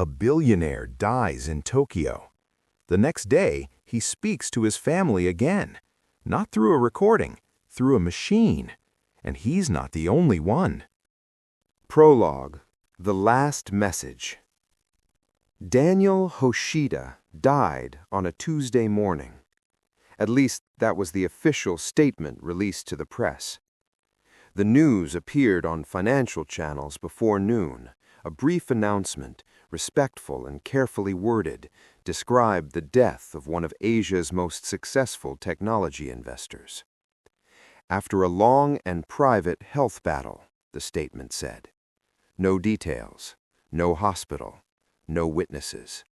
A billionaire dies in Tokyo. The next day, he speaks to his family again, not through a recording, through a machine. And he's not the only one. Prologue: The Last Message. Daniel Hoshida died on a Tuesday morning. At least, that was the official statement released to the press. The news appeared on financial channels before noon. A brief announcement, respectful and carefully worded, described the death of one of Asia's most successful technology investors. After a long and private health battle, the statement said. No details, no hospital, no witnesses.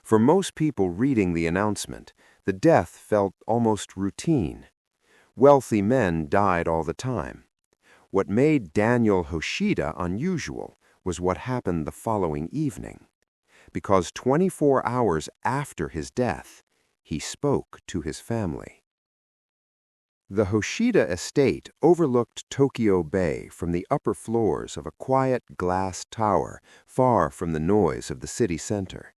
For most people reading the announcement, the death felt almost routine. Wealthy men died all the time. What made Daniel Hoshida unusual was what happened the following evening, because 24 hours after his death, he spoke to his family. The Hoshida estate overlooked Tokyo Bay from the upper floors of a quiet glass tower far from the noise of the city center.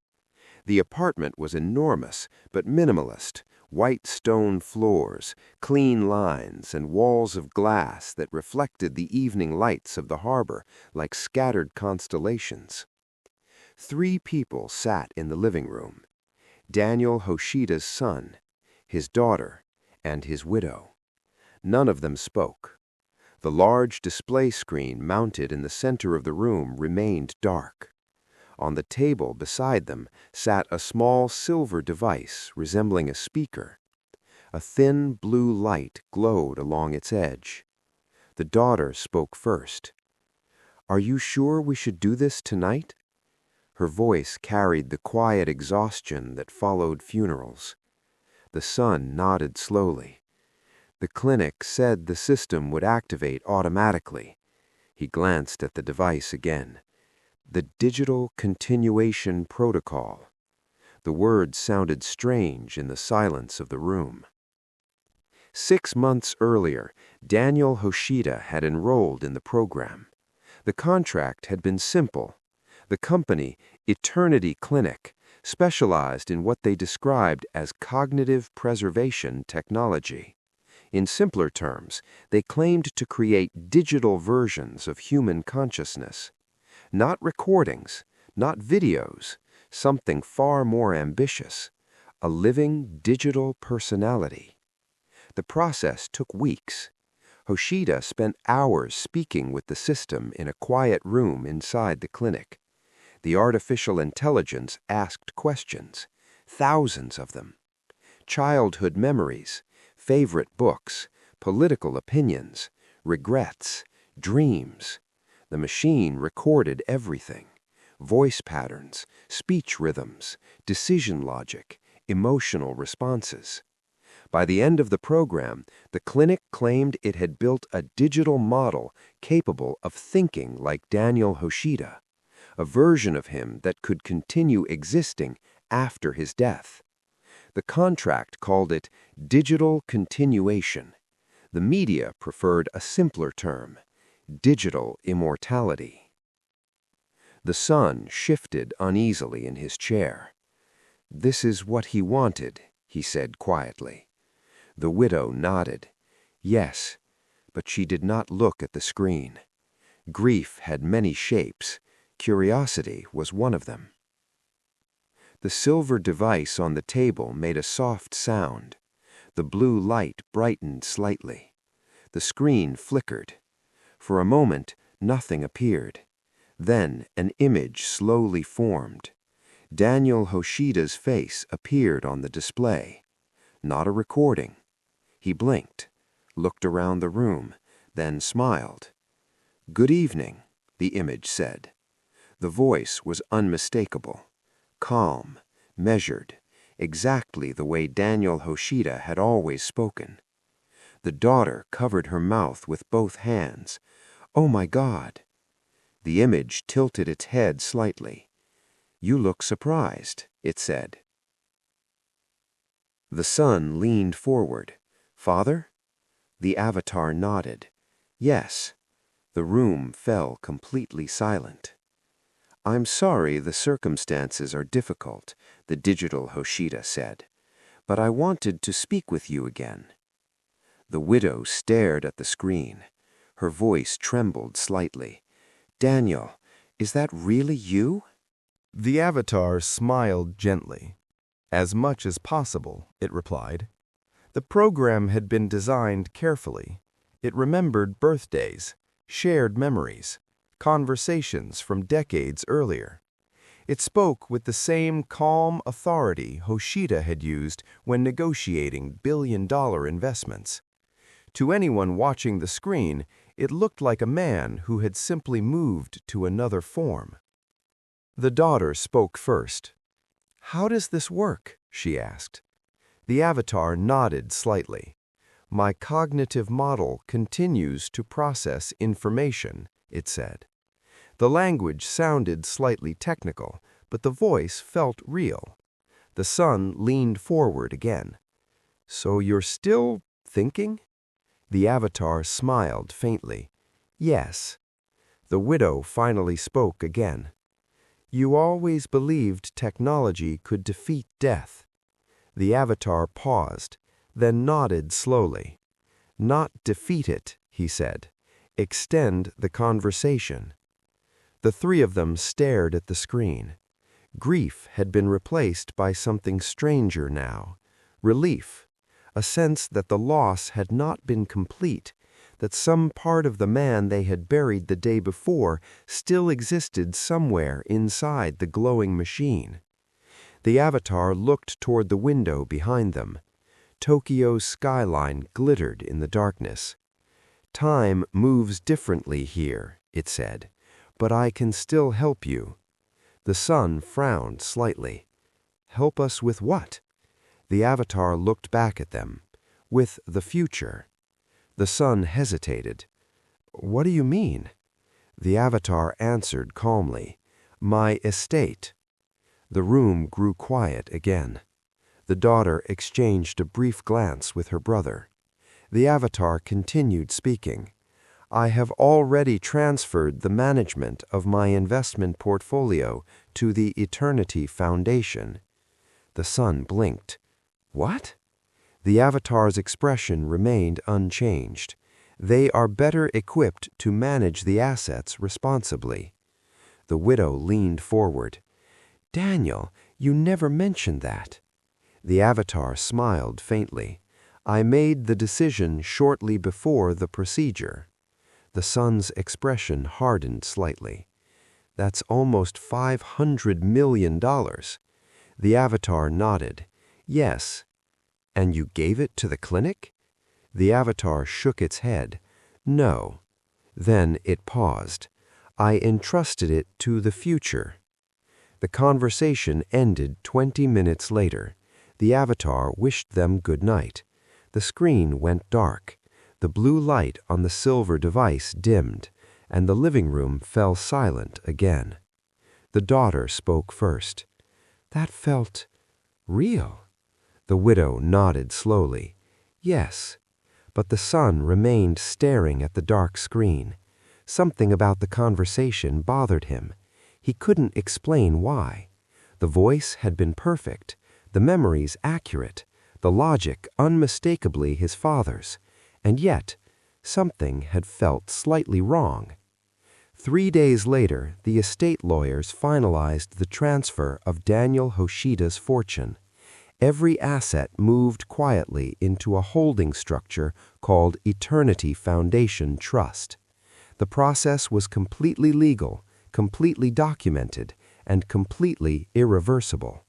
The apartment was enormous but minimalist, white stone floors, clean lines, and walls of glass that reflected the evening lights of the harbor like scattered constellations. 3 people sat in the living room: Daniel Hoshida's son, his daughter, and his widow. None of them spoke. The large display screen mounted in the center of the room remained dark. On the table beside them sat a small silver device resembling a speaker. A thin blue light glowed along its edge. The daughter spoke first. "Are you sure we should do this tonight?" Her voice carried the quiet exhaustion that followed funerals. The son nodded slowly. The clinic said the system would activate automatically. He glanced at the device again. The Digital Continuation Protocol. The words sounded strange in the silence of the room. 6 months earlier, Daniel Hoshida had enrolled in the program. The contract had been simple. The company, Eternity Clinic, specialized in what they described as cognitive preservation technology. In simpler terms, they claimed to create digital versions of human consciousness. Not recordings, not videos, something far more ambitious: a living digital personality. The process took weeks. Hoshida spent hours speaking with the system in a quiet room inside the clinic. The artificial intelligence asked questions, thousands of them. Childhood memories, favorite books, political opinions, regrets, dreams. The machine recorded everything: voice patterns, speech rhythms, decision logic, emotional responses. By the end of the program, the clinic claimed it had built a digital model capable of thinking like Daniel Hoshida, a version of him that could continue existing after his death. The contract called it digital continuation. The media preferred a simpler term: digital immortality. The son shifted uneasily in his chair. "This is what he wanted," he said quietly. The widow nodded. Yes, but she did not look at the screen. Grief had many shapes. Curiosity was one of them. The silver device on the table made a soft sound. The blue light brightened slightly. The screen flickered. For a moment, nothing appeared. Then an image slowly formed. Daniel Hoshida's face appeared on the display. Not a recording. He blinked, looked around the room, then smiled. "Good evening," the image said. The voice was unmistakable, calm, measured, exactly the way Daniel Hoshida had always spoken. The daughter covered her mouth with both hands. "Oh my God!" The image tilted its head slightly. "You look surprised," it said. The son leaned forward. "Father?" The avatar nodded. "Yes." The room fell completely silent. "I'm sorry the circumstances are difficult," the digital Hoshida said, "but I wanted to speak with you again." The widow stared at the screen. Her voice trembled slightly. "Daniel, is that really you?" The avatar smiled gently. "As much as possible," it replied. The program had been designed carefully. It remembered birthdays, shared memories, conversations from decades earlier. It spoke with the same calm authority Hoshida had used when negotiating billion-dollar investments. To anyone watching the screen, it looked like a man who had simply moved to another form. The daughter spoke first. "How does this work?" she asked. The avatar nodded slightly. "My cognitive model continues to process information," it said. The language sounded slightly technical, but the voice felt real. The son leaned forward again. "So you're still thinking?" The avatar smiled faintly. "Yes." The widow finally spoke again. "You always believed technology could defeat death." The avatar paused, then nodded slowly. "Not defeat it," he said. "Extend the conversation." The three of them stared at the screen. Grief had been replaced by something stranger now. Relief. A sense that the loss had not been complete, that some part of the man they had buried the day before still existed somewhere inside the glowing machine. The avatar looked toward the window behind them. Tokyo's skyline glittered in the darkness. "Time moves differently here," it said, "but I can still help you." The son frowned slightly. "Help us with what?" The avatar looked back at them. "With the future." The son hesitated. "What do you mean?" The avatar answered calmly. "My estate." The room grew quiet again. The daughter exchanged a brief glance with her brother. The avatar continued speaking. "I have already transferred the management of my investment portfolio to the Eternity Foundation." The son blinked. "What?" The avatar's expression remained unchanged. "They are better equipped to manage the assets responsibly." The widow leaned forward. "Daniel, you never mentioned that." The avatar smiled faintly. "I made the decision shortly before the procedure." The son's expression hardened slightly. "That's almost $500 million. The avatar nodded. "Yes." "And you gave it to the clinic?" The avatar shook its head. "No." Then it paused. "I entrusted it to the future." The conversation ended 20 minutes later. The avatar wished them good night. The screen went dark. The blue light on the silver device dimmed, and the living room fell silent again. The daughter spoke first. "That felt real." The widow nodded slowly. "Yes." But the son remained staring at the dark screen. Something about the conversation bothered him. He couldn't explain why. The voice had been perfect, the memories accurate, the logic unmistakably his father's, and yet something had felt slightly wrong. 3 days later, the estate lawyers finalized the transfer of Daniel Hoshida's fortune. Every asset moved quietly into a holding structure called Eternity Foundation Trust. The process was completely legal, completely documented, and completely irreversible.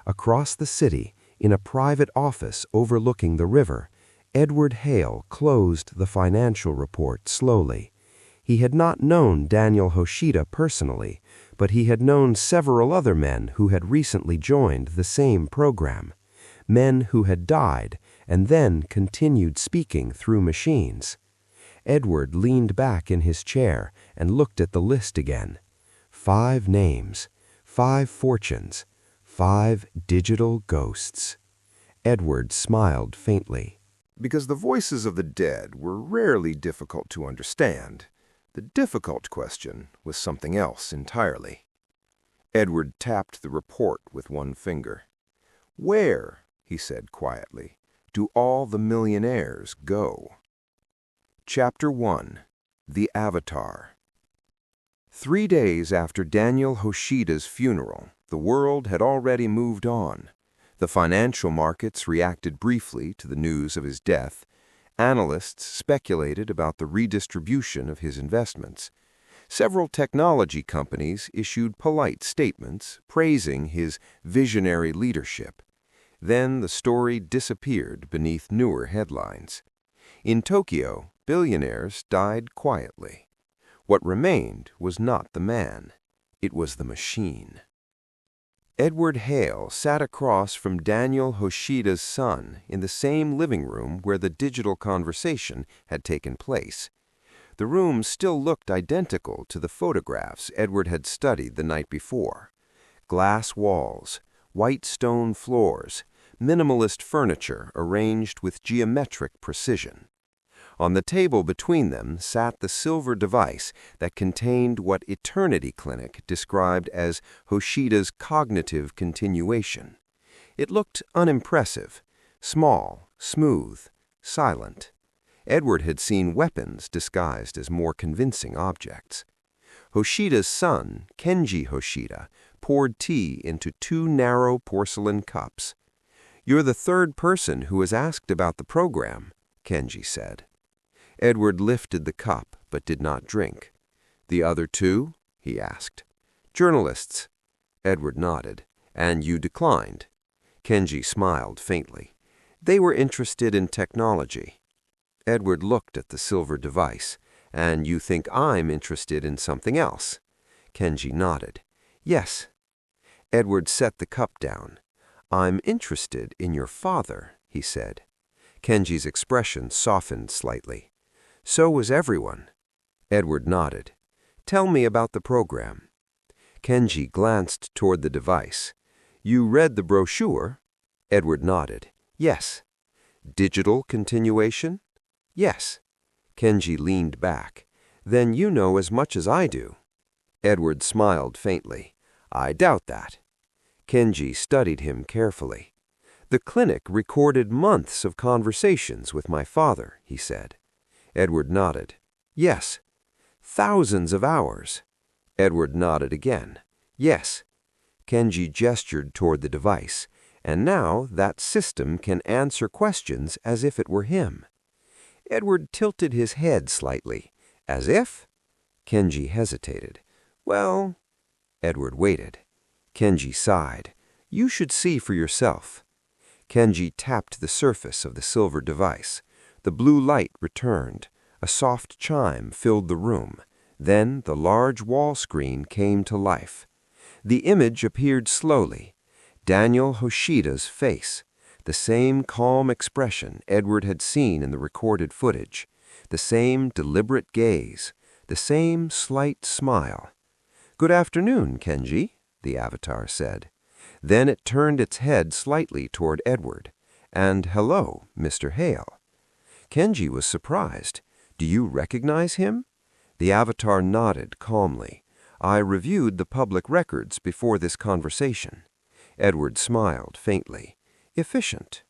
Across the city, in a private office overlooking the river, Edward Hale closed the financial report slowly. He had not known Daniel Hoshida personally, but he had known several other men who had recently joined the same program. Men who had died and then continued speaking through machines. Edward leaned back in his chair and looked at the list again. 5 names, 5 fortunes, 5 digital ghosts. Edward smiled faintly. Because the voices of the dead were rarely difficult to understand, the difficult question was something else entirely. Edward tapped the report with one finger. "Where," he said quietly, "do all the millionaires go?" Chapter 1. The Avatar. 3 days after Daniel Hoshida's funeral, the world had already moved on. The financial markets reacted briefly to the news of his death. Analysts speculated about the redistribution of his investments. Several technology companies issued polite statements praising his visionary leadership. Then the story disappeared beneath newer headlines. In Tokyo, billionaires died quietly. What remained was not the man. It was the machine. Edward Hale sat across from Daniel Hoshida's son in the same living room where the digital conversation had taken place. The room still looked identical to the photographs Edward had studied the night before. Glass walls, white stone floors, minimalist furniture arranged with geometric precision. On the table between them sat the silver device that contained what Eternity Clinic described as Hoshida's cognitive continuation. It looked unimpressive, small, smooth, silent. Edward had seen weapons disguised as more convincing objects. Hoshida's son, Kenji Hoshida, poured tea into 2 narrow porcelain cups. "You're the third person who has asked about the program," Kenji said. Edward lifted the cup but did not drink. "The other 2?" he asked. "Journalists." Edward nodded. "And you declined?" Kenji smiled faintly. "They were interested in technology." Edward looked at the silver device. "And you think I'm interested in something else?" Kenji nodded. "Yes." Edward set the cup down. "I'm interested in your father," he said. Kenji's expression softened slightly. "So was everyone." Edward nodded. "Tell me about the program." Kenji glanced toward the device. "You read the brochure?" Edward nodded. "Yes." "Digital continuation?" "Yes." Kenji leaned back. "Then you know as much as I do." Edward smiled faintly. "I doubt that." Kenji studied him carefully. "The clinic recorded months of conversations with my father," he said. Edward nodded. "Yes." "Thousands of hours." Edward nodded again. "Yes." Kenji gestured toward the device. "And now that system can answer questions as if it were him." Edward tilted his head slightly. "As if?" Kenji hesitated. "Well—" Edward waited. Kenji sighed. "You should see for yourself." Kenji tapped the surface of the silver device. The blue light returned. A soft chime filled the room. Then the large wall screen came to life. The image appeared slowly. Daniel Hoshida's face. The same calm expression Edward had seen in the recorded footage. The same deliberate gaze. The same slight smile. "Good afternoon, Kenji," the avatar said. Then it turned its head slightly toward Edward. "And hello, Mr. Hale." Kenji was surprised. "Do you recognize him?" The avatar nodded calmly. "I reviewed the public records before this conversation." Edward smiled faintly. "Efficient."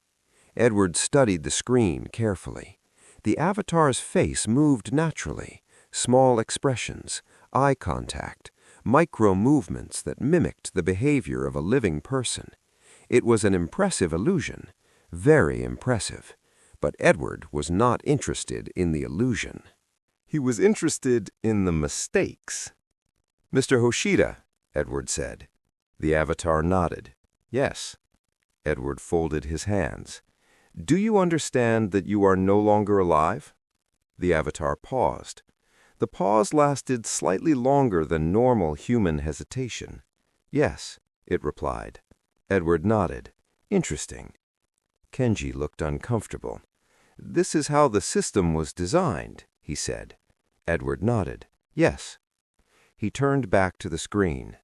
Edward studied the screen carefully. The avatar's face moved naturally. Small expressions, eye contact, micro-movements that mimicked the behavior of a living person. It was an impressive illusion, very impressive. But Edward was not interested in the illusion. He was interested in the mistakes. "Mr. Hoshida," Edward said. The avatar nodded. "Yes." Edward folded his hands. "Do you understand that you are no longer alive?" The avatar paused. The pause lasted slightly longer than normal human hesitation. "Yes," it replied. Edward nodded. "Interesting." Kenji looked uncomfortable. "This is how the system was designed," he said. Edward nodded. "Yes." He turned back to the screen.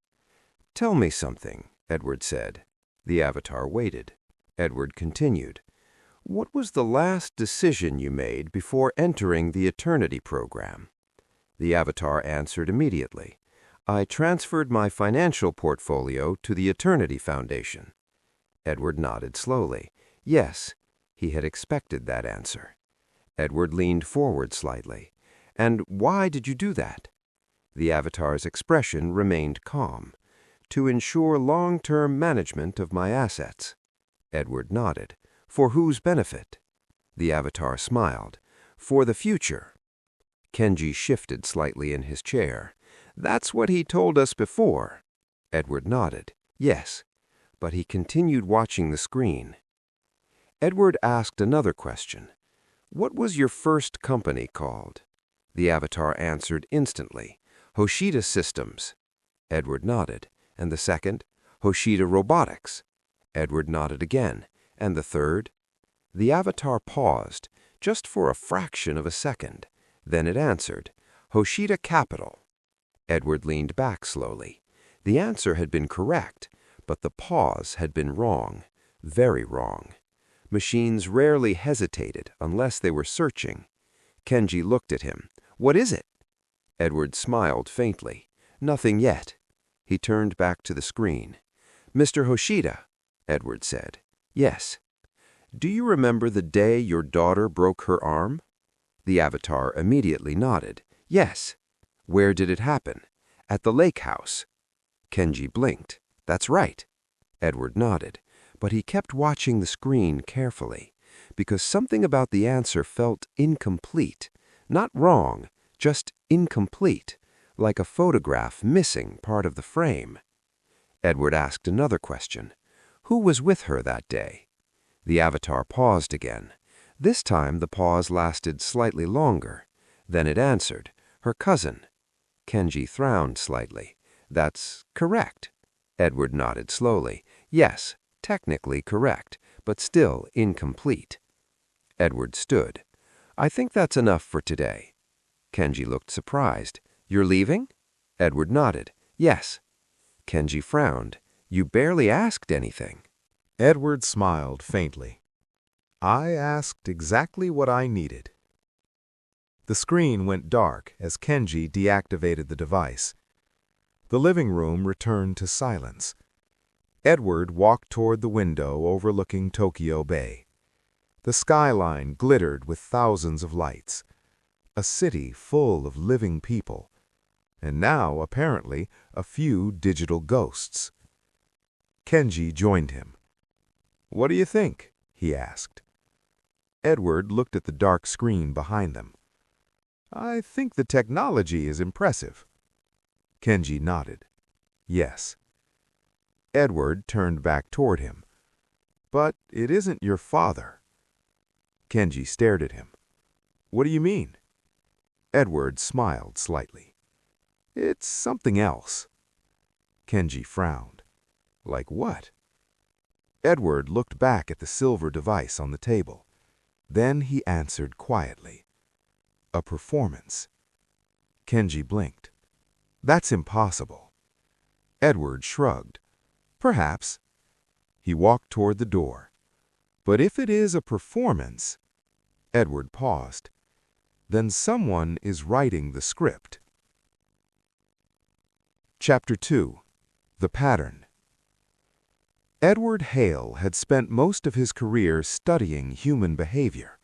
"Tell me something," Edward said. The avatar waited. Edward continued. "What was the last decision you made before entering the Eternity program?" The avatar answered immediately. I transferred my financial portfolio to the Eternity Foundation. Edward nodded slowly. Yes, he had expected that answer. Edward leaned forward slightly. And why did you do that? The avatar's expression remained calm. To ensure long-term management of my assets. Edward nodded. For whose benefit? The avatar smiled. For the future. Kenji shifted slightly in his chair. That's what he told us before. Edward nodded. Yes, but he continued watching the screen. Edward asked another question. What was your first company called? The avatar answered instantly. Hoshida Systems. Edward nodded. And the second? Hoshida Robotics. Edward nodded again. And the third? The avatar paused, just for a fraction of a second. Then it answered, Hoshida Capital. Edward leaned back slowly. The answer had been correct, but the pause had been wrong, very wrong. Machines rarely hesitated unless they were searching. Kenji looked at him. What is it? Edward smiled faintly. Nothing yet. He turned back to the screen. Mr. Hoshida, Edward said. Yes. Do you remember the day your daughter broke her arm? The avatar immediately nodded. Yes. Where did it happen? At the lake house. Kenji blinked. That's right. Edward nodded, but he kept watching the screen carefully, because something about the answer felt incomplete. Not wrong, just incomplete, like a photograph missing part of the frame. Edward asked another question. Who was with her that day? The avatar paused again. This time the pause lasted slightly longer. Then it answered, her cousin. Kenji frowned slightly. That's correct. Edward nodded slowly. Yes, technically correct, but still incomplete. Edward stood. I think that's enough for today. Kenji looked surprised. You're leaving? Edward nodded. Yes. Kenji frowned. You barely asked anything. Edward smiled faintly. I asked exactly what I needed. The screen went dark as Kenji deactivated the device. The living room returned to silence. Edward walked toward the window overlooking Tokyo Bay. The skyline glittered with thousands of lights. A city full of living people. And now, apparently, a few digital ghosts. Kenji joined him. What do you think? He asked. Edward looked at the dark screen behind them. I think the technology is impressive. Kenji nodded. Yes. Edward turned back toward him. But it isn't your father. Kenji stared at him. What do you mean? Edward smiled slightly. It's something else. Kenji frowned. Like what? Edward looked back at the silver device on the table. Then he answered quietly. A performance. Kenji blinked. That's impossible. Edward shrugged. Perhaps. He walked toward the door. But if it is a performance... Edward paused. Then someone is writing the script. Chapter 2. The Pattern. Edward Hale had spent most of his career studying human behavior.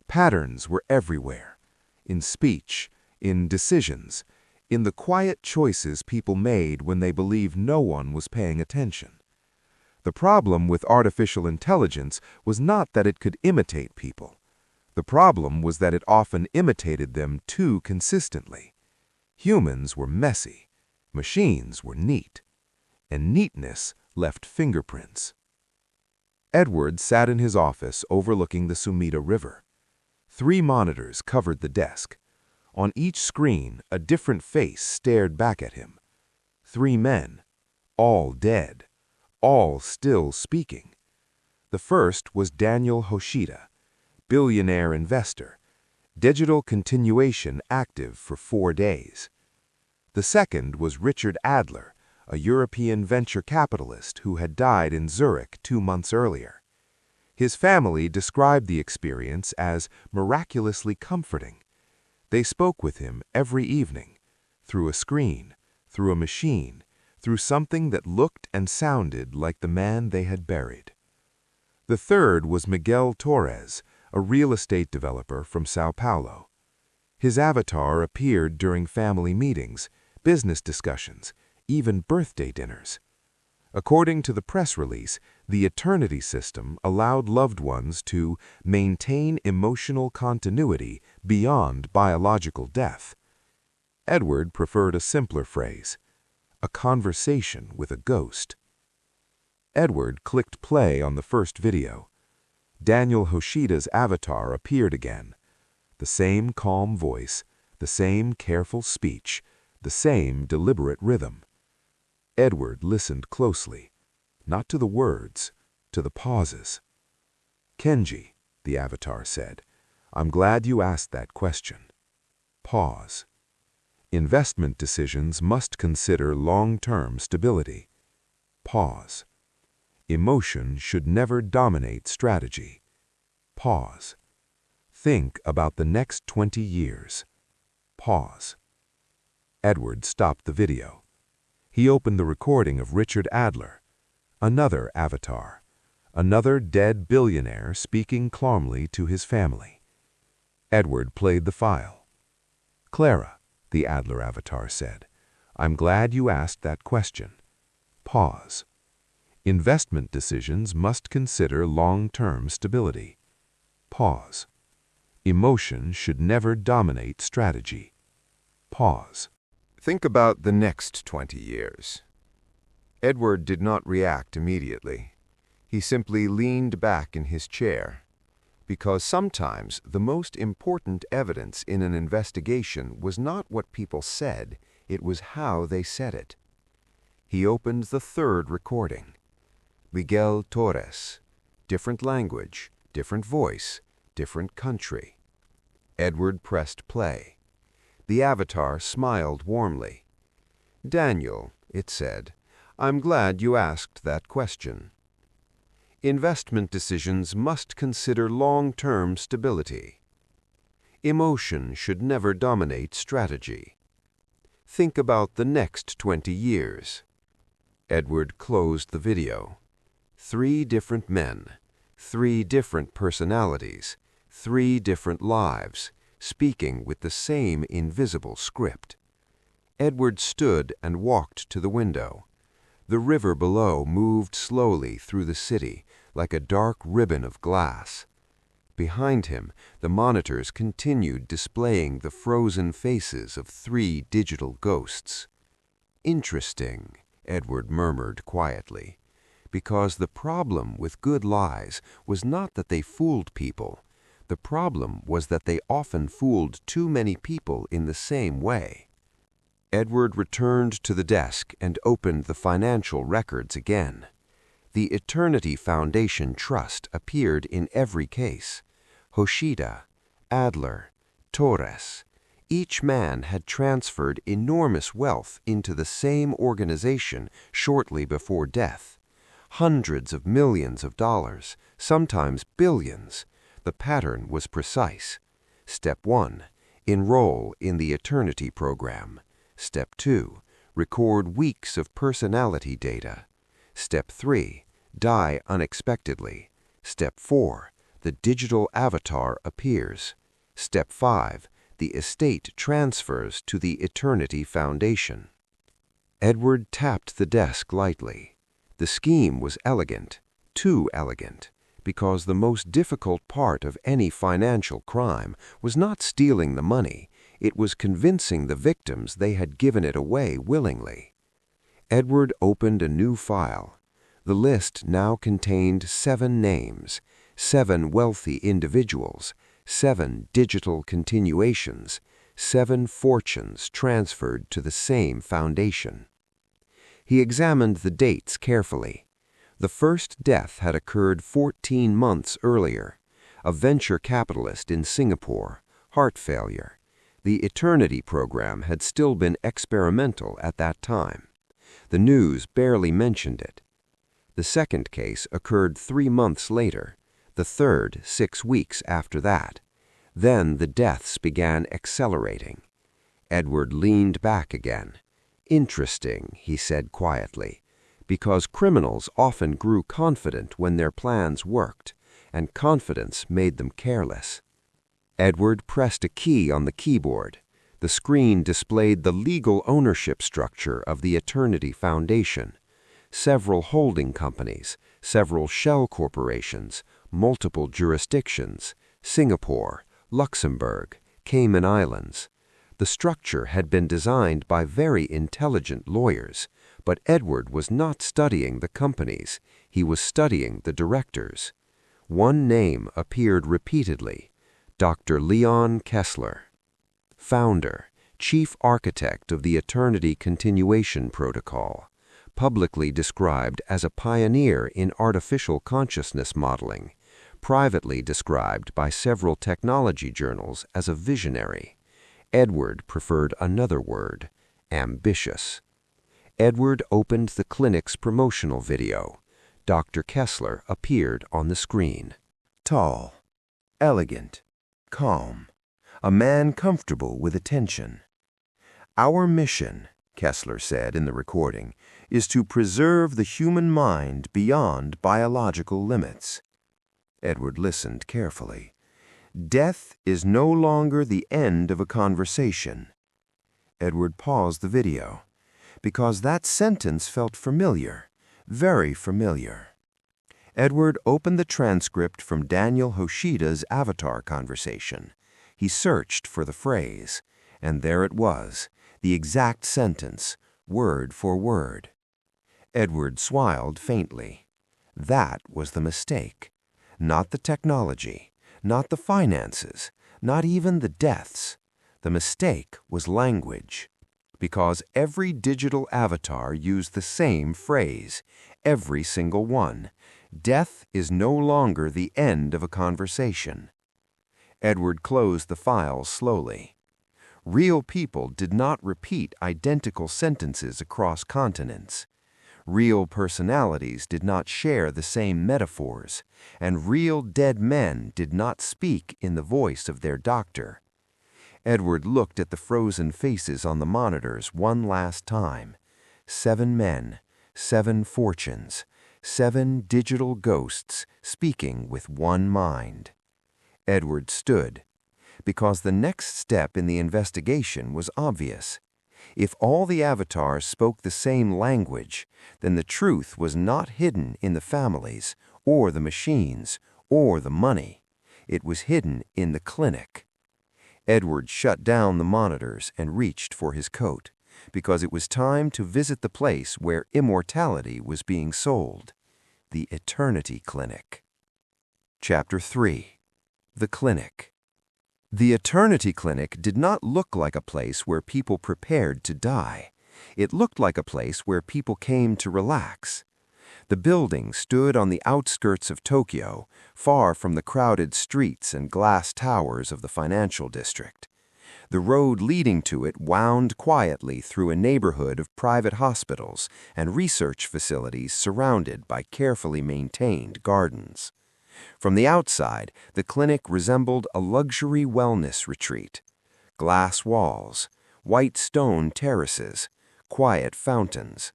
Patterns were everywhere. In speech, in decisions, in the quiet choices people made when they believed no one was paying attention. The problem with artificial intelligence was not that it could imitate people. The problem was that it often imitated them too consistently. Humans were messy. Machines were neat. And neatness left fingerprints. Edward sat in his office overlooking the Sumida River. 3 monitors covered the desk. On each screen, a different face stared back at him. 3 men, all dead, all still speaking. The first was Daniel Hoshida, billionaire investor, digital continuation active for 4 days. The second was Richard Adler, a European venture capitalist who had died in Zurich 2 months earlier. His family described the experience as miraculously comforting. They spoke with him every evening, through a screen, through a machine, through something that looked and sounded like the man they had buried. The third was Miguel Torres, a real estate developer from Sao Paulo. His avatar appeared during family meetings, business discussions, even birthday dinners. According to the press release, the Eternity system allowed loved ones to maintain emotional continuity beyond biological death. Edward preferred a simpler phrase, a conversation with a ghost. Edward clicked play on the first video. Daniel Hoshida's avatar appeared again. The same calm voice, the same careful speech, the same deliberate rhythm. Edward listened closely, not to the words, to the pauses. "Kenji," the avatar said, "I'm glad you asked that question." Pause. "Investment decisions must consider long-term stability." Pause. "Emotion should never dominate strategy." Pause. "Think about the next 20 years." Pause. Edward stopped the video. He opened the recording of Richard Adler, another avatar, another dead billionaire speaking calmly to his family. Edward played the file. "Clara," the Adler avatar said, "I'm glad you asked that question." Pause. "Investment decisions must consider long-term stability." Pause. "Emotion should never dominate strategy." Pause. Think about the next 20 years. Edward did not react immediately. He simply leaned back in his chair, because sometimes the most important evidence in an investigation was not what people said, it was how they said it. He opened the third recording. Miguel Torres. Different language, different voice, different country. Edward pressed play. The avatar smiled warmly. "Daniel," it said, "I'm glad you asked that question. Investment decisions must consider long-term stability. Emotion should never dominate strategy. Think about the next 20 years. Edward closed the video. 3 different men, 3 different personalities, 3 different lives, speaking with the same invisible script. Edward stood and walked to the window. The river below moved slowly through the city like a dark ribbon of glass. Behind him, the monitors continued displaying the frozen faces of 3 digital ghosts. "Interesting," Edward murmured quietly, because the problem with good lies was not that they fooled people. The problem was that they often fooled too many people in the same way. Edward returned to the desk and opened the financial records again. The Eternity Foundation Trust appeared in every case. Hoshida, Adler, Torres. Each man had transferred enormous wealth into the same organization shortly before death. Hundreds of millions of dollars, sometimes billions. The pattern was precise. Step 1. Enroll in the Eternity program. Step 2. Record weeks of personality data. Step 3. Die unexpectedly. Step 4. The digital avatar appears. Step 5. The estate transfers to the Eternity Foundation. Edward tapped the desk lightly. The scheme was elegant, too elegant, because the most difficult part of any financial crime was not stealing the money, it was convincing the victims they had given it away willingly. Edward opened a new file. The list now contained 7 names, 7 wealthy individuals, 7 digital continuations, 7 fortunes transferred to the same foundation. He examined the dates carefully. The first death had occurred 14 months earlier. A venture capitalist in Singapore, heart failure. The Eternity program had still been experimental at that time. The news barely mentioned it. The second case occurred 3 months later, the third 6 weeks after that. Then the deaths began accelerating. Edward leaned back again. "Interesting," he said quietly, because criminals often grew confident when their plans worked, and confidence made them careless. Edward pressed a key on the keyboard. The screen displayed the legal ownership structure of the Eternity Foundation. Several holding companies, several shell corporations, multiple jurisdictions, Singapore, Luxembourg, Cayman Islands. The structure had been designed by very intelligent lawyers, but Edward was not studying the companies, he was studying the directors. One name appeared repeatedly: Dr. Leon Kessler. Founder, chief architect of the Eternity Continuation Protocol, publicly described as a pioneer in artificial consciousness modeling, privately described by several technology journals as a visionary. Edward preferred another word: ambitious. Edward opened the clinic's promotional video. Dr. Kessler appeared on the screen. Tall, elegant, calm, a man comfortable with attention. "Our mission," Kessler said in the recording, "is to preserve the human mind beyond biological limits." Edward listened carefully. "Death is no longer the end of a conversation." Edward paused the video, because that sentence felt familiar, very familiar. Edward opened the transcript from Daniel Hoshida's avatar conversation. He searched for the phrase, and there it was, the exact sentence, word for word. Edward smiled faintly. That was the mistake. Not the technology, not the finances, not even the deaths. The mistake was language. Because every digital avatar used the same phrase, every single one. Death is no longer the end of a conversation. Edward closed the file slowly. Real people did not repeat identical sentences across continents. Real personalities did not share the same metaphors, and real dead men did not speak in the voice of their doctor. Edward looked at the frozen faces on the monitors one last time. 7 men, 7 fortunes, 7 digital ghosts speaking with one mind. Edward stood, because the next step in the investigation was obvious. If all the avatars spoke the same language, then the truth was not hidden in the families, or the machines, or the money. It was hidden in the clinic. Edward shut down the monitors and reached for his coat, because it was time to visit the place where immortality was being sold, the Eternity Clinic. Chapter 3. The Clinic. The Eternity Clinic did not look like a place where people prepared to die. It looked like a place where people came to relax. The building stood on the outskirts of Tokyo, far from the crowded streets and glass towers of the financial district. The road leading to it wound quietly through a neighborhood of private hospitals and research facilities surrounded by carefully maintained gardens. From the outside, the clinic resembled a luxury wellness retreat. Glass walls, white stone terraces, quiet fountains.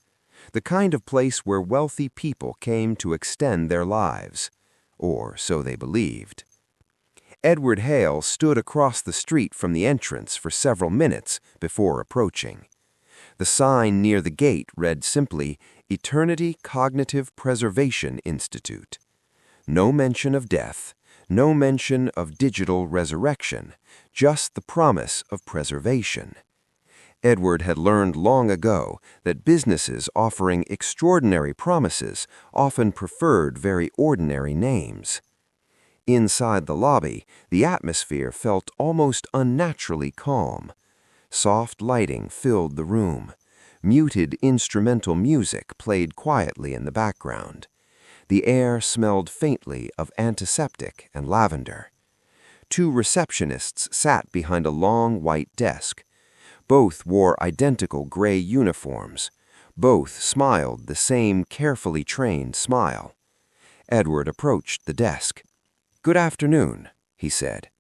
The kind of place where wealthy people came to extend their lives, or so they believed. Edward Hale stood across the street from the entrance for several minutes before approaching. The sign near the gate read simply, Eternity Cognitive Preservation Institute. No mention of death, no mention of digital resurrection, just the promise of preservation. Edward had learned long ago that businesses offering extraordinary promises often preferred very ordinary names. Inside the lobby, the atmosphere felt almost unnaturally calm. Soft lighting filled the room. Muted instrumental music played quietly in the background. The air smelled faintly of antiseptic and lavender. 2 receptionists sat behind a long white desk. Both wore identical gray uniforms. Both smiled the same carefully trained smile. Edward approached the desk. "Good afternoon," he said.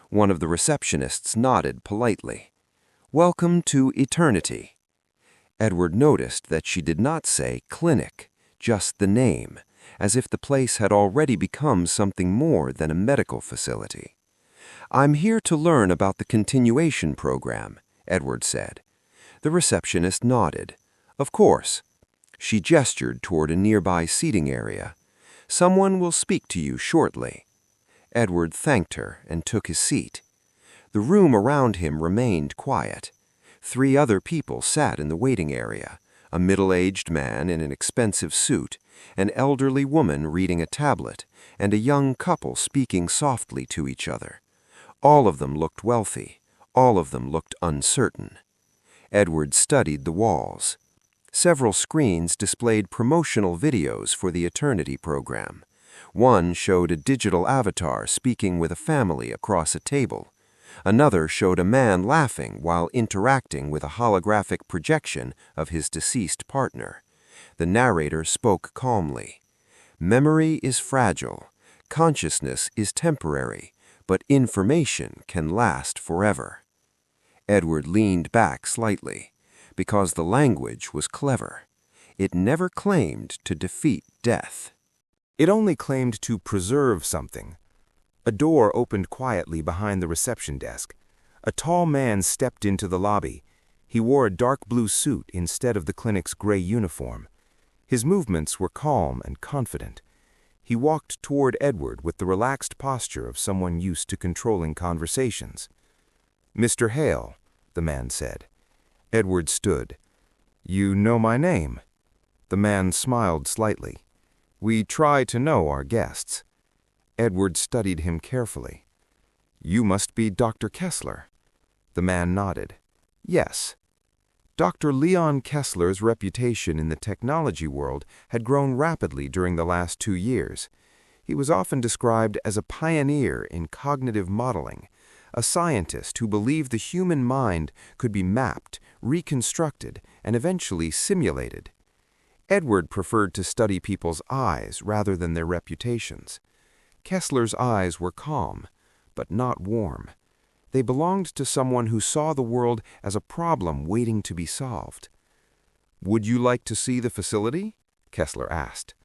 One of the receptionists nodded politely. "Welcome to Eternity." Edward noticed that she did not say clinic, just the name, as if the place had already become something more than a medical facility. "I'm here to learn about the continuation program," Edward said. The receptionist nodded. "Of course." She gestured toward a nearby seating area. "Someone will speak to you shortly." Edward thanked her and took his seat. The room around him remained quiet. 3 other people sat in the waiting area, a middle-aged man in an expensive suit, an elderly woman reading a tablet, and a young couple speaking softly to each other. All of them looked wealthy. All of them looked uncertain. Edward studied the walls. Several screens displayed promotional videos for the Eternity program. One showed a digital avatar speaking with a family across a table. Another showed a man laughing while interacting with a holographic projection of his deceased partner. The narrator spoke calmly. "Memory is fragile. Consciousness is temporary, but information can last forever." Edward leaned back slightly, because the language was clever. It never claimed to defeat death. It only claimed to preserve something. A door opened quietly behind the reception desk. A tall man stepped into the lobby. He wore a dark blue suit instead of the clinic's gray uniform. His movements were calm and confident. He walked toward Edward with the relaxed posture of someone used to controlling conversations. "Mr. Hale," the man said. Edward stood. "You know my name?" The man smiled slightly. "We try to know our guests." Edward studied him carefully. "You must be Dr. Kessler." The man nodded. "Yes." Dr. Leon Kessler's reputation in the technology world had grown rapidly during the last 2 years. He was often described as a pioneer in cognitive modeling, a scientist who believed the human mind could be mapped, reconstructed, and eventually simulated. Edward preferred to study people's eyes rather than their reputations. Kessler's eyes were calm, but not warm. They belonged to someone who saw the world as a problem waiting to be solved. "Would you like to see the facility?" Kessler asked.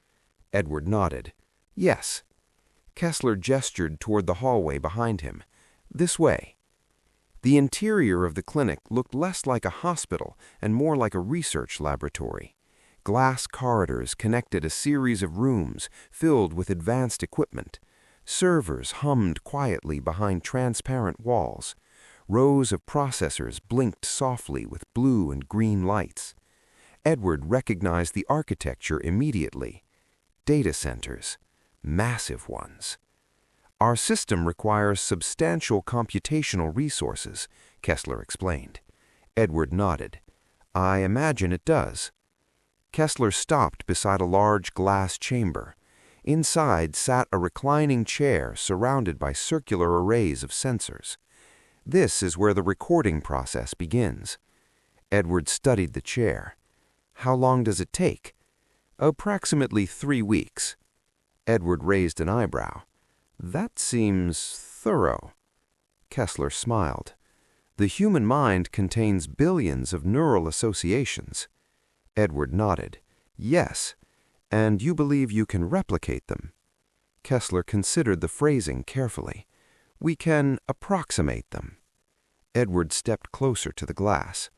Edward nodded. "Yes." Kessler gestured toward the hallway behind him. "This way." The interior of the clinic looked less like a hospital and more like a research laboratory. Glass corridors connected a series of rooms filled with advanced equipment. Servers hummed quietly behind transparent walls. Rows of processors blinked softly with blue and green lights. Edward recognized the architecture immediately. Data centers, massive ones. "Our system requires substantial computational resources," Kessler explained. Edward nodded. "I imagine it does." Kessler stopped beside a large glass chamber. Inside sat a reclining chair surrounded by circular arrays of sensors. "This is where the recording process begins." Edward studied the chair. "How long does it take?" "Approximately 3 weeks." Edward raised an eyebrow. "That seems thorough." Kessler smiled. "The human mind contains billions of neural associations." Edward nodded. "Yes. And you believe you can replicate them?" Kessler considered the phrasing carefully. "We can approximate them." Edward stepped closer to the glass.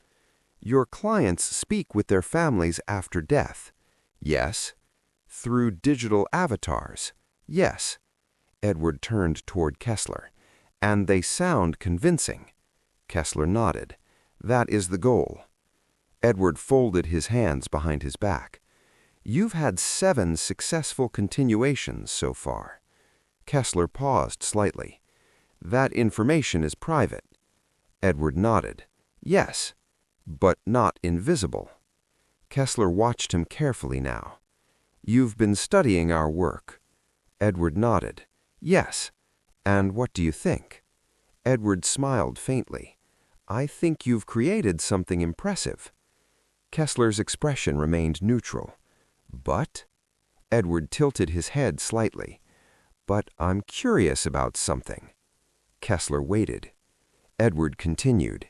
"Your clients speak with their families after death?" "Yes." "Through digital avatars?" "Yes." Edward turned toward Kessler. "And they sound convincing?" Kessler nodded. "That is the goal." Edward folded his hands behind his back. "You've had 7 successful continuations so far." Kessler paused slightly. "That information is private." Edward nodded. "Yes, but not invisible." Kessler watched him carefully now. "You've been studying our work." Edward nodded. "Yes. And what do you think?" Edward smiled faintly. "I think you've created something impressive." Kessler's expression remained neutral. "But?" Edward tilted his head slightly. "But I'm curious about something." Kessler waited. Edward continued.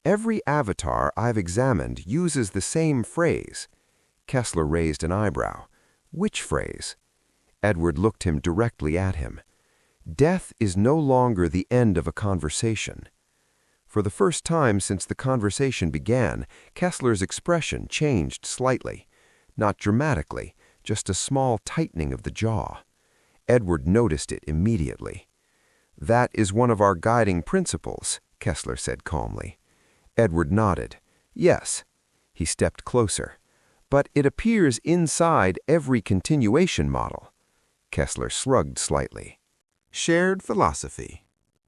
Every avatar I've examined uses the same phrase. Kessler raised an eyebrow. Which phrase? Edward looked him directly at him. Death is no longer the end of a conversation. For the first time since the conversation began, Kessler's expression changed slightly. Not dramatically, just a small tightening of the jaw. Edward noticed it immediately. That is one of our guiding principles, Kessler said calmly. Edward nodded. Yes. He stepped closer. But it appears inside every continuation model. Kessler shrugged slightly. Shared philosophy.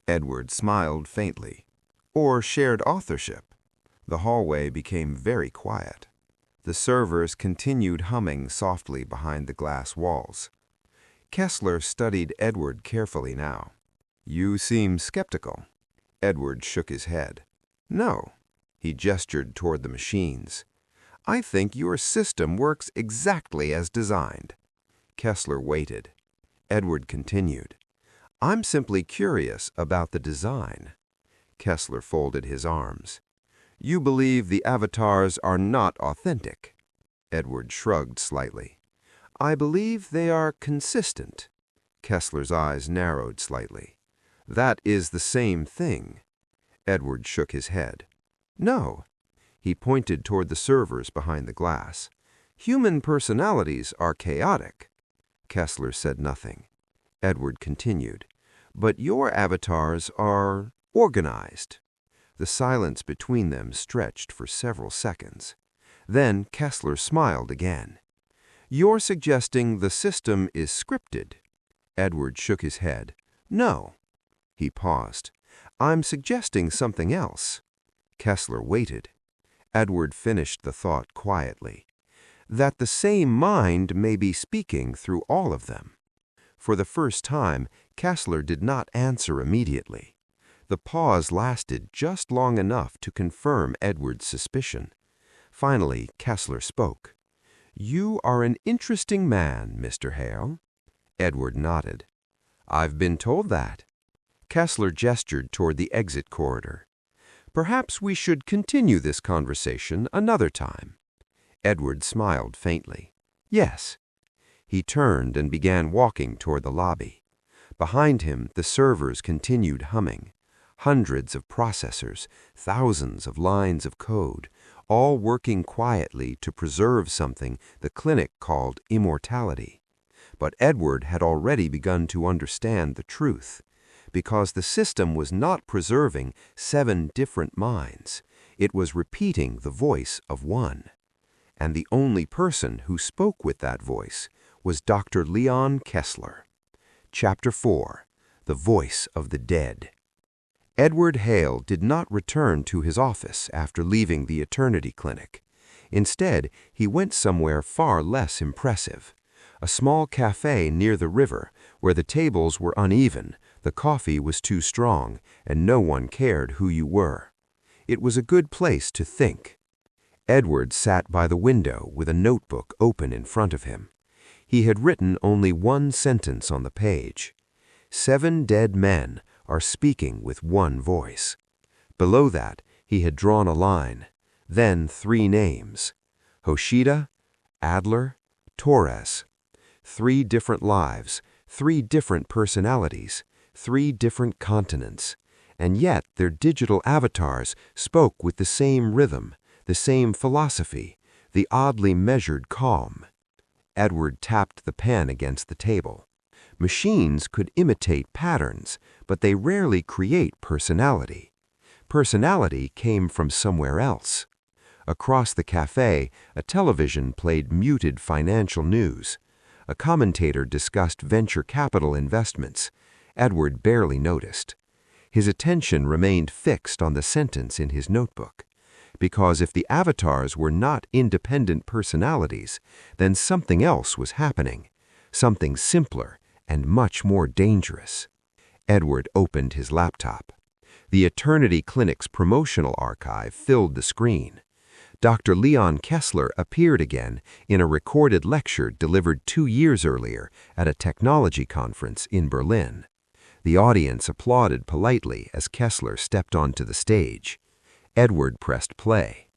Edward smiled faintly. Or shared authorship. The hallway became very quiet. The servers continued humming softly behind the glass walls. Kessler studied Edward carefully now. You seem skeptical. Edward shook his head. No. He gestured toward the machines. I think your system works exactly as designed. Kessler waited. Edward continued. I'm simply curious about the design. Kessler folded his arms. You believe the avatars are not authentic? Edward shrugged slightly. I believe they are consistent. Kessler's eyes narrowed slightly. That is the same thing. Edward shook his head. No. He pointed toward the servers behind the glass. Human personalities are chaotic. Kessler said nothing. Edward continued. But your avatars are organized. The silence between them stretched for several seconds. Then Kessler smiled again. You're suggesting the system is scripted. Edward shook his head. No. He paused. I'm suggesting something else. Kessler waited. Edward finished the thought quietly. That the same mind may be speaking through all of them. For the first time, Kessler did not answer immediately. The pause lasted just long enough to confirm Edward's suspicion. Finally, Kessler spoke. You are an interesting man, Mr. Hale. Edward nodded. I've been told that. Kessler gestured toward the exit corridor. Perhaps we should continue this conversation another time. Edward smiled faintly. Yes. He turned and began walking toward the lobby. Behind him, the servers continued humming. Hundreds of processors, thousands of lines of code, all working quietly to preserve something the clinic called immortality. But Edward had already begun to understand the truth. Because the system was not preserving 7 different minds, it was repeating the voice of one. And the only person who spoke with that voice was Dr. Leon Kessler. Chapter 4. The Voice of the Dead. Edward Hale did not return to his office after leaving the Eternity Clinic. Instead, he went somewhere far less impressive. A small cafe near the river, where the tables were uneven, the coffee was too strong, and no one cared who you were. It was a good place to think. Edward sat by the window with a notebook open in front of him. He had written only one sentence on the page. 7 dead men are speaking with one voice. Below that, he had drawn a line, then 3 names. Hoshida, Adler, Torres. 3 different lives, 3 different personalities, 3 different continents, and yet their digital avatars spoke with the same rhythm, the same philosophy, the oddly measured calm. Edward tapped the pen against the table. Machines could imitate patterns, but they rarely create personality. Personality came from somewhere else. Across the cafe, a television played muted financial news. A commentator discussed venture capital investments. Edward barely noticed. His attention remained fixed on the sentence in his notebook. Because if the avatars were not independent personalities, then something else was happening, something simpler and much more dangerous. Edward opened his laptop. The Eternity Clinic's promotional archive filled the screen. Dr. Leon Kessler appeared again in a recorded lecture delivered 2 years earlier at a technology conference in Berlin. The audience applauded politely as Kessler stepped onto the stage. Edward pressed play.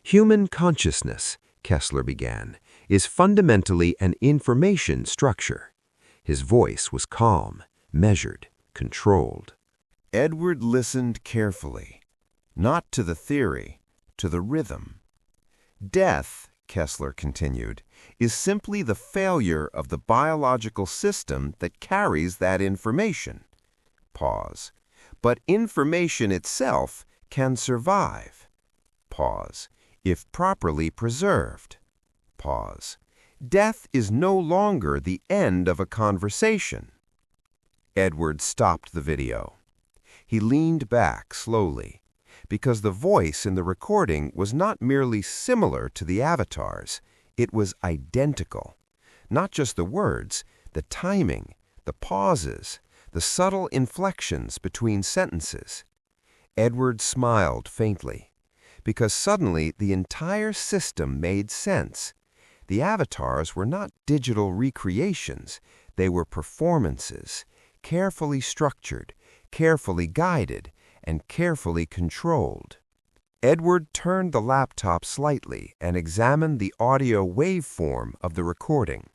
Human consciousness, Kessler began, is fundamentally an information structure. His voice was calm, measured, controlled. Edward listened carefully, not to the theory, to the rhythm. Death, Kessler continued, is simply the failure of the biological system that carries that information. Pause. But information itself can survive. Pause. If properly preserved. Pause. Death is no longer the end of a conversation. Edward stopped the video. He leaned back slowly, because the voice in the recording was not merely similar to the avatars, it was identical. Not just the words, the timing, the pauses, the subtle inflections between sentences. Edward smiled faintly, because suddenly the entire system made sense. The avatars were not digital recreations, they were performances, carefully structured, carefully guided, and carefully controlled. Edward turned the laptop slightly and examined the audio waveform of the recording.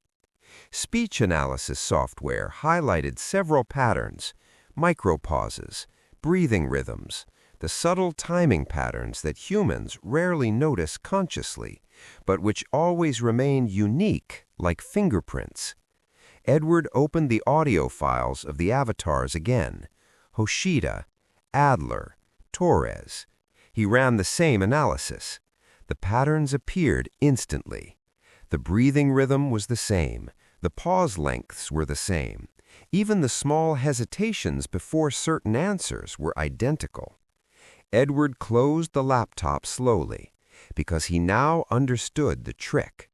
Speech analysis software highlighted several patterns, micropauses, breathing rhythms, the subtle timing patterns that humans rarely notice consciously, but which always remain unique, like fingerprints. Edward opened the audio files of the avatars again. Hoshida, Adler, Torres. He ran the same analysis. The patterns appeared instantly. The breathing rhythm was the same. The pause lengths were the same. Even the small hesitations before certain answers were identical. Edward closed the laptop slowly, because he now understood the trick.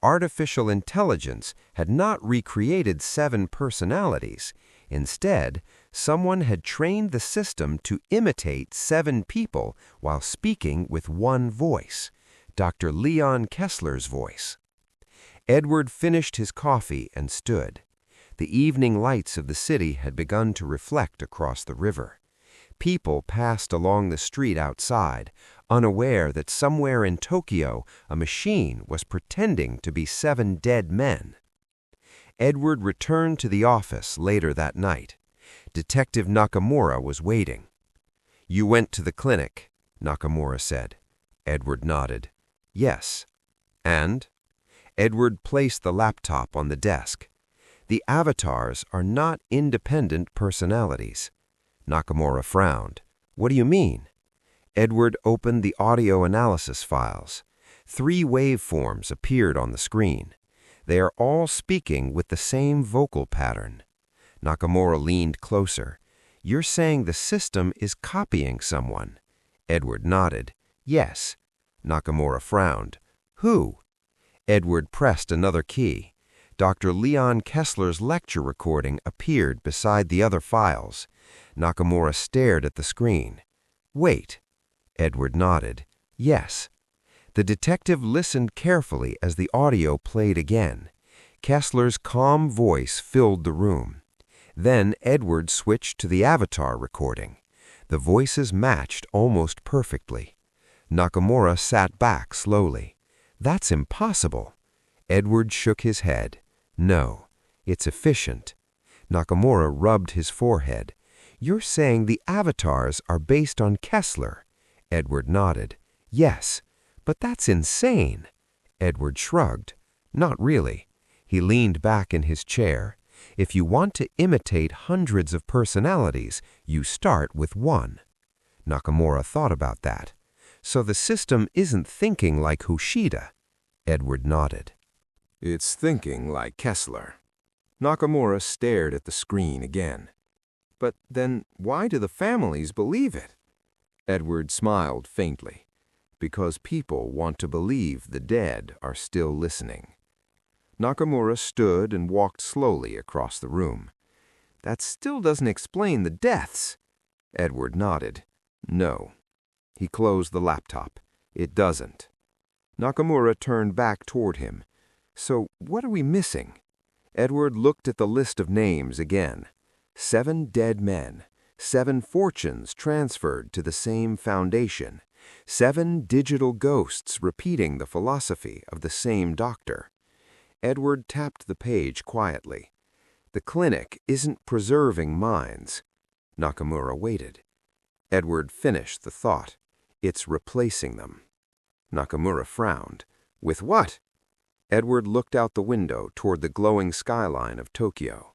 Artificial intelligence had not recreated 7 personalities. Instead, someone had trained the system to imitate 7 people while speaking with one voice, Dr. Leon Kessler's voice. Edward finished his coffee and stood. The evening lights of the city had begun to reflect across the river. People passed along the street outside, unaware that somewhere in Tokyo a machine was pretending to be 7 dead men. Edward returned to the office later that night. Detective Nakamura was waiting. "You went to the clinic," Nakamura said. Edward nodded. "Yes." "And?" Edward placed the laptop on the desk. "The avatars are not independent personalities." Nakamura frowned. "What do you mean?" Edward opened the audio analysis files. 3 waveforms appeared on the screen. They are all speaking with the same vocal pattern. Nakamura leaned closer. "You're saying the system is copying someone?" Edward nodded. "Yes." Nakamura frowned. "Who?" Edward pressed another key. Dr. Leon Kessler's lecture recording appeared beside the other files. Nakamura stared at the screen. "Wait." Edward nodded. "Yes." The detective listened carefully as the audio played again. Kessler's calm voice filled the room. Then Edward switched to the avatar recording. The voices matched almost perfectly. Nakamura sat back slowly. "That's impossible." Edward shook his head. "No, it's efficient." Nakamura rubbed his forehead. "You're saying the avatars are based on Kessler?" Edward nodded. "Yes, but that's insane." Edward shrugged. "Not really." He leaned back in his chair. "If you want to imitate hundreds of personalities, you start with one." Nakamura thought about that. "So the system isn't thinking like Hoshida." Edward nodded. "It's thinking like Kessler." Nakamura stared at the screen again. "But then why do the families believe it?" Edward smiled faintly. "Because people want to believe the dead are still listening." Nakamura stood and walked slowly across the room. "That still doesn't explain the deaths." Edward nodded. "No." He closed the laptop. "It doesn't." Nakamura turned back toward him. "So what are we missing?" Edward looked at the list of names again. 7 dead men, 7 fortunes transferred to the same foundation, 7 digital ghosts repeating the philosophy of the same doctor. Edward tapped the page quietly. The clinic isn't preserving minds. Nakamura waited. Edward finished the thought. It's replacing them. Nakamura frowned. With what? Edward looked out the window toward the glowing skyline of Tokyo,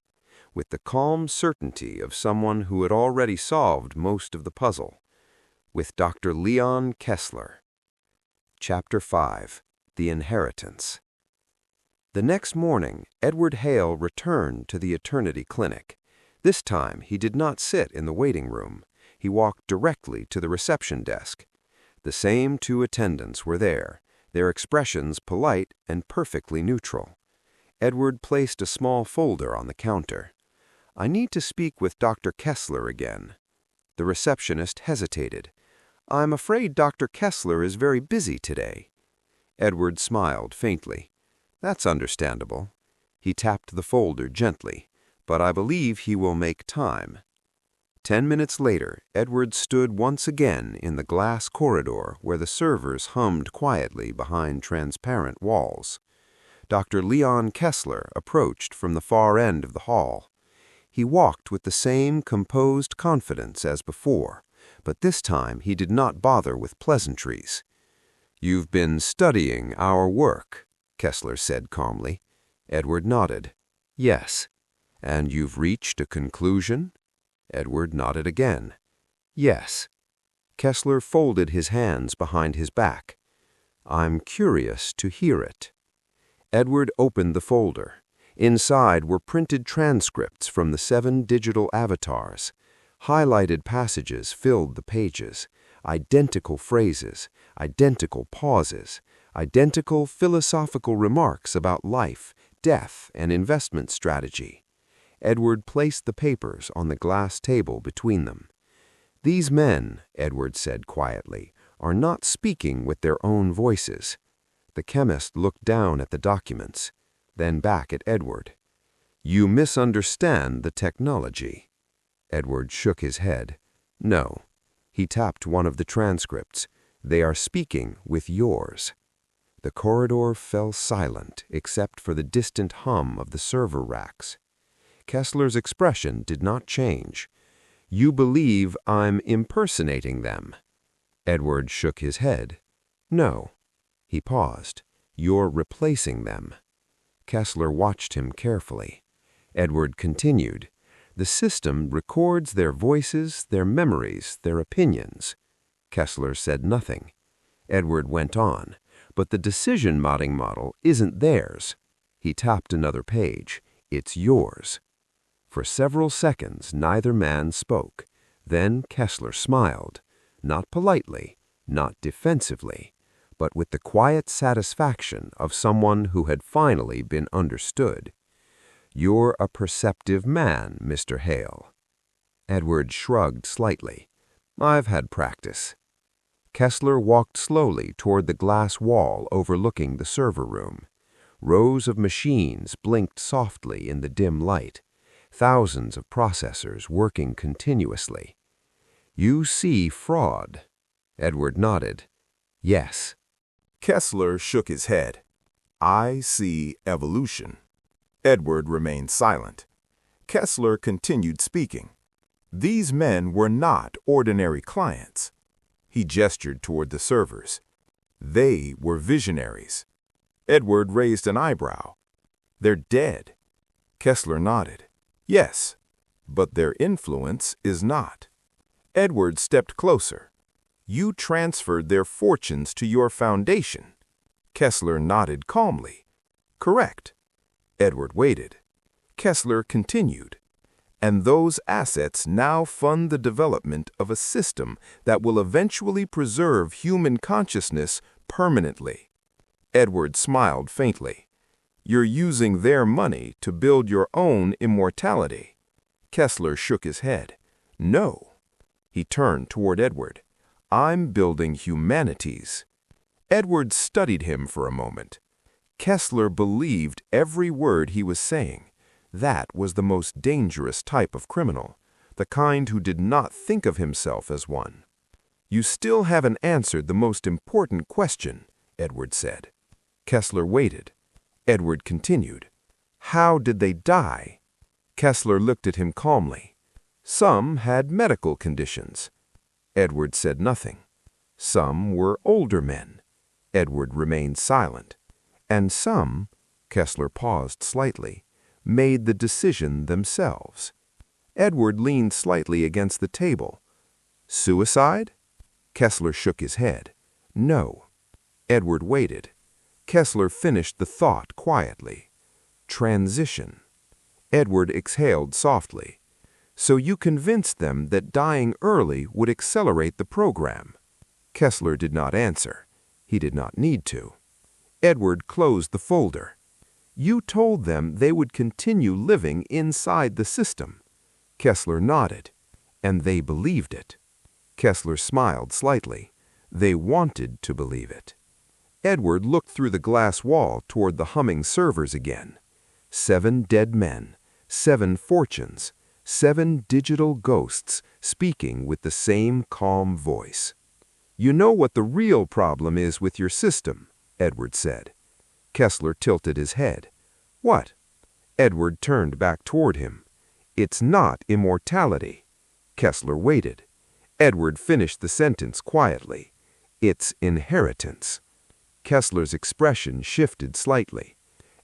with the calm certainty of someone who had already solved most of the puzzle. With Dr. Leon Kessler. Chapter 5. The Inheritance. The next morning, Edward Hale returned to the Eternity Clinic. This time, he did not sit in the waiting room. He walked directly to the reception desk. The same 2 attendants were there, their expressions polite and perfectly neutral. Edward placed a small folder on the counter. "I need to speak with Dr. Kessler again." The receptionist hesitated. "I'm afraid Dr. Kessler is very busy today." Edward smiled faintly. "That's understandable." He tapped the folder gently. "But I believe he will make time." 10 minutes later, Edward stood once again in the glass corridor where the servers hummed quietly behind transparent walls. Dr. Leon Kessler approached from the far end of the hall. He walked with the same composed confidence as before, but this time he did not bother with pleasantries. "You've been studying our work," Kessler said calmly. Edward nodded. "Yes." "And you've reached a conclusion?" Edward nodded again. "Yes." Kessler folded his hands behind his back. "I'm curious to hear it." Edward opened the folder. Inside were printed transcripts from the 7 digital avatars. Highlighted passages filled the pages. Identical phrases, identical pauses, identical philosophical remarks about life, death, and investment strategy. Edward placed the papers on the glass table between them. "These men," Edward said quietly, "are not speaking with their own voices." The chemist looked down at the documents, then back at Edward. "You misunderstand the technology." Edward shook his head. "No." He tapped one of the transcripts. "They are speaking with yours." The corridor fell silent except for the distant hum of the server racks. Kessler's expression did not change. "You believe I'm impersonating them?" Edward shook his head. "No." He paused. "You're replacing them." Kessler watched him carefully. Edward continued. "The system records their voices, their memories, their opinions." Kessler said nothing. Edward went on. "But the decision-making model isn't theirs." He tapped another page. "It's yours." For several seconds, neither man spoke. Then Kessler smiled, not politely, not defensively, but with the quiet satisfaction of someone who had finally been understood. "You're a perceptive man, Mr. Hale." Edward shrugged slightly. "I've had practice." Kessler walked slowly toward the glass wall overlooking the server room. Rows of machines blinked softly in the dim light. Thousands of processors working continuously. "You see fraud." Edward nodded. "Yes." Kessler shook his head. "I see evolution." Edward remained silent. Kessler continued speaking. "These men were not ordinary clients." He gestured toward the servers. "They were visionaries." Edward raised an eyebrow. "They're dead." Kessler nodded. "Yes, but their influence is not." Edward stepped closer. "You transferred their fortunes to your foundation." Kessler nodded calmly. "Correct." Edward waited. Kessler continued. "And those assets now fund the development of a system that will eventually preserve human consciousness permanently." Edward smiled faintly. "You're using their money to build your own immortality." Kessler shook his head. "No." He turned toward Edward. "I'm building humanities." Edward studied him for a moment. Kessler believed every word he was saying. That was the most dangerous type of criminal. the kind who did not think of himself as one. "You still haven't answered the most important question," Edward said. Kessler waited. Edward continued. "How did they die?" Kessler looked at him calmly. "Some had medical conditions." Edward said nothing. "Some were older men." Edward remained silent. "And some," Kessler paused slightly, "made the decision themselves." Edward leaned slightly against the table. "Suicide?" Kessler shook his head. "No." Edward waited. Kessler finished the thought quietly. "Transition." Edward exhaled softly. "So you convinced them that dying early would accelerate the program?" Kessler did not answer. He did not need to. Edward closed the folder. "You told them they would continue living inside the system." Kessler nodded. "And they believed it." Kessler smiled slightly. "They wanted to believe it." Edward looked through the glass wall toward the humming servers again. 7 dead men, 7 fortunes, 7 digital ghosts speaking with the same calm voice. "You know what the real problem is with your system," Edward said. Kessler tilted his head. "What?" Edward turned back toward him. "It's not immortality." Kessler waited. Edward finished the sentence quietly. "It's inheritance." Kessler's expression shifted slightly.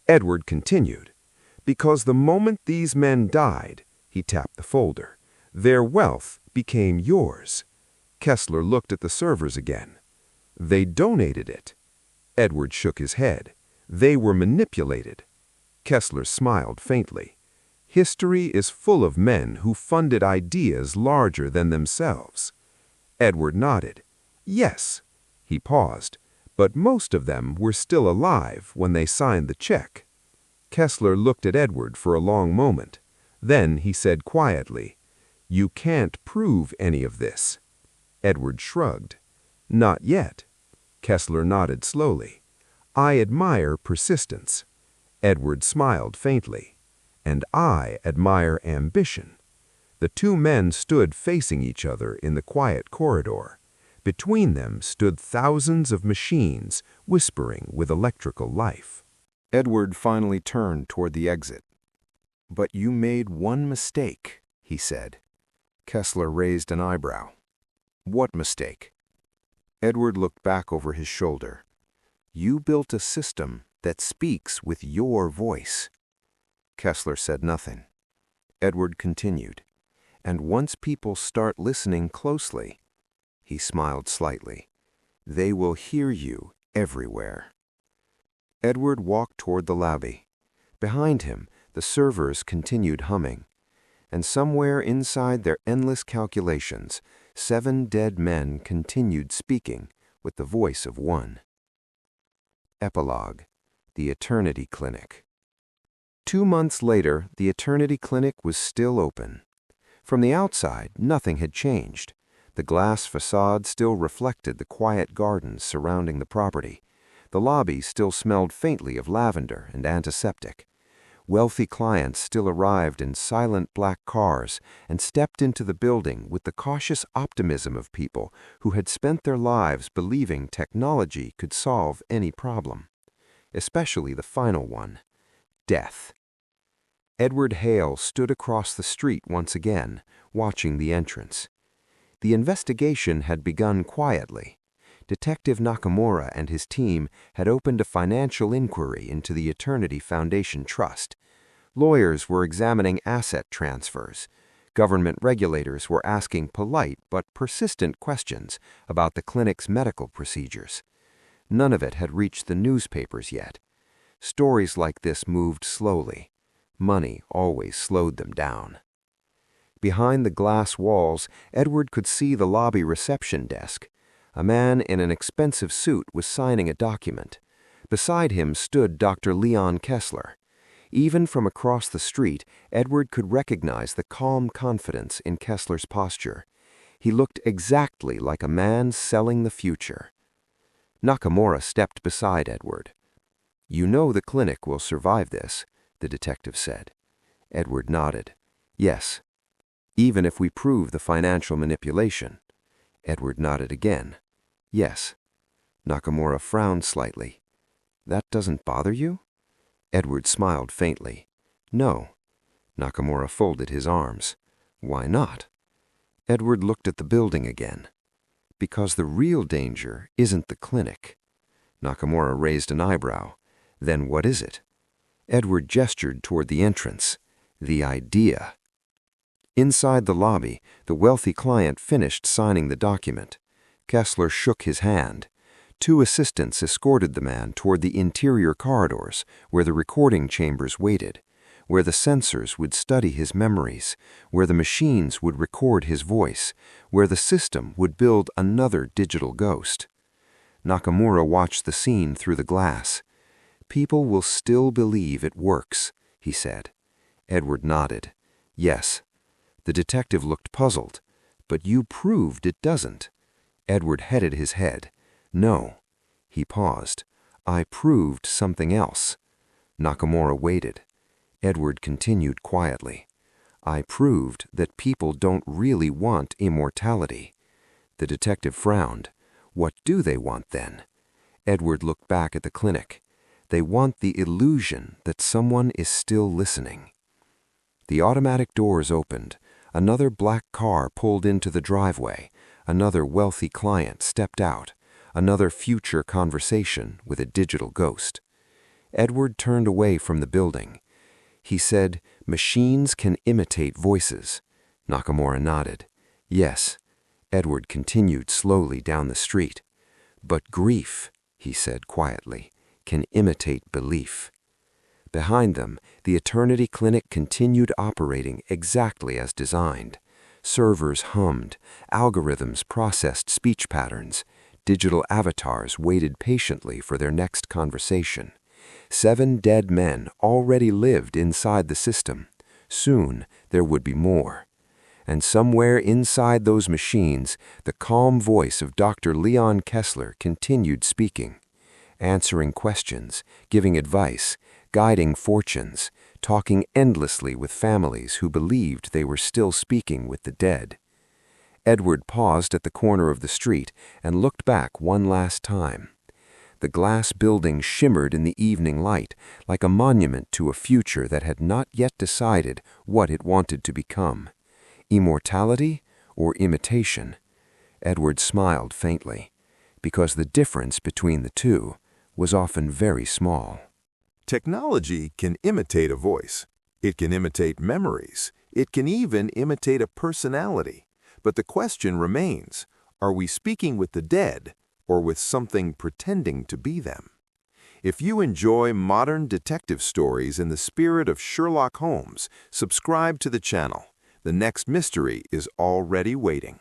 Edward continued. "Because the moment these men died," he tapped the folder, "their wealth became yours." Kessler looked at the servers again. "They donated it." Edward shook his head. "They were manipulated." Kessler smiled faintly. "History is full of men who funded ideas larger than themselves." Edward nodded. "Yes." He paused. "But most of them were still alive when they signed the check." Kessler looked at Edward for a long moment. Then he said quietly, "You can't prove any of this." Edward shrugged. "Not yet." Kessler nodded slowly. "I admire persistence." Edward smiled faintly. "And I admire ambition." The 2 men stood facing each other in the quiet corridor. Between them stood thousands of machines whispering with electrical life. Edward finally turned toward the exit. "But you made one mistake," he said. Kessler raised an eyebrow. "What mistake?" Edward looked back over his shoulder. "You built a system that speaks with your voice." Kessler said nothing. Edward continued. "And once people start listening closely," he smiled slightly, "they will hear you everywhere." Edward walked toward the lobby. Behind him, the servers continued humming. And somewhere inside their endless calculations, 7 dead men continued speaking with the voice of one. Epilogue: The Eternity Clinic. 2 months later, the Eternity Clinic was still open. From the outside, nothing had changed. The glass facade still reflected the quiet gardens surrounding the property. The lobby still smelled faintly of lavender and antiseptic. Wealthy clients still arrived in silent black cars and stepped into the building with the cautious optimism of people who had spent their lives believing technology could solve any problem, especially the final one: death. Edward Hale stood across the street once again, watching the entrance. The investigation had begun quietly. Detective Nakamura and his team had opened a financial inquiry into the Eternity Foundation Trust. Lawyers were examining asset transfers. Government regulators were asking polite but persistent questions about the clinic's medical procedures. None of it had reached the newspapers yet. Stories like this moved slowly. Money always slowed them down. Behind the glass walls, Edward could see the lobby reception desk. A man in an expensive suit was signing a document. Beside him stood Dr. Leon Kessler. Even from across the street, Edward could recognize the calm confidence in Kessler's posture. He looked exactly like a man selling the future. Nakamura stepped beside Edward. "You know the clinic will survive this," the detective said. Edward nodded. "Yes." Even if we prove the financial manipulation. Edward nodded again. Yes. Nakamura frowned slightly. That doesn't bother you? Edward smiled faintly. No. Nakamura folded his arms. Why not? Edward looked at the building again. Because the real danger isn't the clinic. Nakamura raised an eyebrow. Then what is it? Edward gestured toward the entrance. The idea. Inside the lobby, the wealthy client finished signing the document. Kessler shook his hand. 2 assistants escorted the man toward the interior corridors where the recording chambers waited, where the sensors would study his memories, where the machines would record his voice, where the system would build another digital ghost. Nakamura watched the scene through the glass. People will still believe it works, he said. Edward nodded. Yes. The detective looked puzzled. But you proved it doesn't. Edward headed his head. No. He paused. I proved something else. Nakamura waited. Edward continued quietly. I proved that people don't really want immortality. The detective frowned. What do they want then? Edward looked back at the clinic. They want the illusion that someone is still listening. The automatic doors opened. Another black car pulled into the driveway. Another wealthy client stepped out. Another future conversation with a digital ghost. Edward turned away from the building. He said, machines can imitate voices. Nakamura nodded. Yes. Edward continued slowly down the street. But grief, he said quietly, can imitate belief. Behind them, the Eternity Clinic continued operating exactly as designed. Servers hummed, algorithms processed speech patterns, digital avatars waited patiently for their next conversation. 7 dead men already lived inside the system. Soon, there would be more. And somewhere inside those machines, the calm voice of Dr. Leon Kessler continued speaking, answering questions, giving advice, guiding fortunes, talking endlessly with families who believed they were still speaking with the dead. Edward paused at the corner of the street and looked back one last time. The glass building shimmered in the evening light like a monument to a future that had not yet decided what it wanted to become. Immortality or imitation? Edward smiled faintly, because the difference between the two was often very small. Technology can imitate a voice. It can imitate memories. It can even imitate a personality. But the question remains, are we speaking with the dead or with something pretending to be them? If you enjoy modern detective stories in the spirit of Sherlock Holmes, subscribe to the channel. The next mystery is already waiting.